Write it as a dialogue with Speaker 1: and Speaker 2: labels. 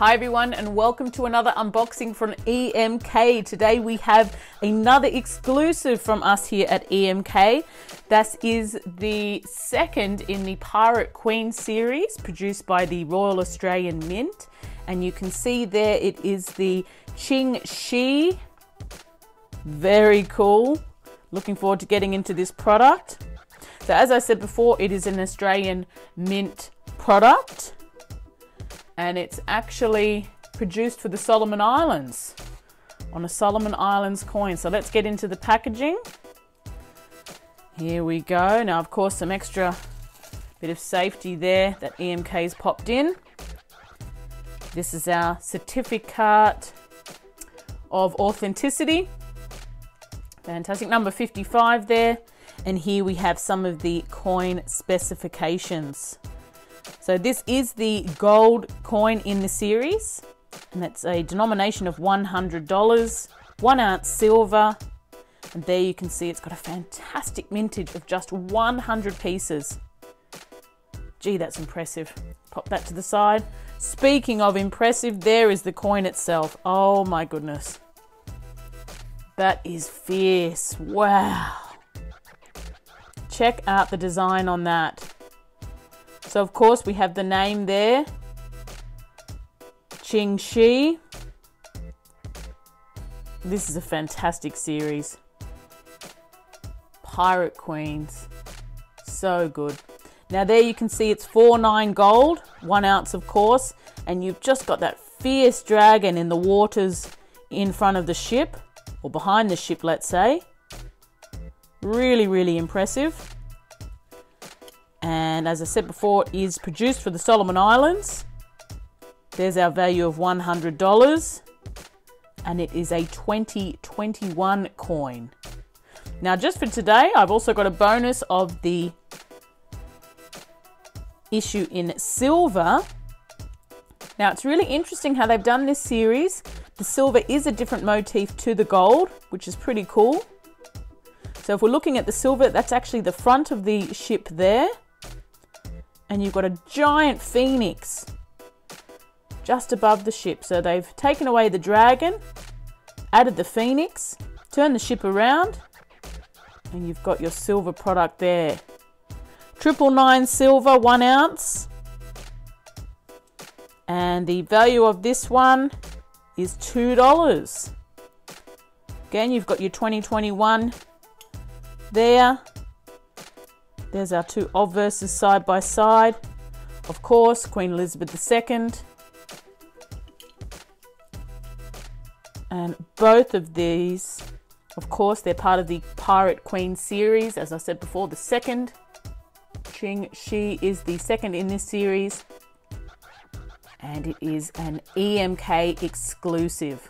Speaker 1: Hi everyone, and welcome to another unboxing from EMK. Today we have another exclusive from us here at EMK. That is the second in the Pirate Queen series produced by the Royal Australian Mint. And you can see there it is the Ching Shih. Very cool. Looking forward to getting into this product. So as I said before, it is an Australian Mint product. And it's actually produced for the Solomon Islands on a Solomon Islands coin. So let's get into the packaging. Here we go. Now, of course, some extra bit of safety there that EMK's popped in. This is our certificate of authenticity. Fantastic. Number 55 there. And here we have some of the coin specifications. So this is the gold coin in the series, and that's a denomination of $100, 1 ounce silver, and there you can see it's got a fantastic mintage of just 100 pieces. Gee, that's impressive. Pop that to the side. Speaking of impressive, there is the coin itself. Oh my goodness. That is fierce. Wow. Check out the design on that. So of course we have the name there, Ching Shih. This is a fantastic series. Pirate Queens, so good. Now there you can see it's 49 gold, 1 ounce of course, and you've just got that fierce dragon in the waters in front of the ship, or behind the ship, let's say. Really, really impressive. And as I said before, it is produced for the Solomon Islands. There's our value of $100. And it is a 2021 coin. Now just for today, I've also got a bonus of the issue in silver. Now it's really interesting how they've done this series. The silver is a different motif to the gold, which is pretty cool. So if we're looking at the silver, that's actually the front of the ship there. And you've got a giant phoenix just above the ship. So they've taken away the dragon, added the phoenix, turned the ship around, and you've got your silver product there. 999 silver, 1 ounce. And the value of this one is $2. Again, you've got your 2021 there. There's our two obverses side by side. Of course, Queen Elizabeth II. And both of these, of course, they're part of the Pirate Queen series. As I said before, the second. Ching Shih is the second in this series. And it is an EMK exclusive.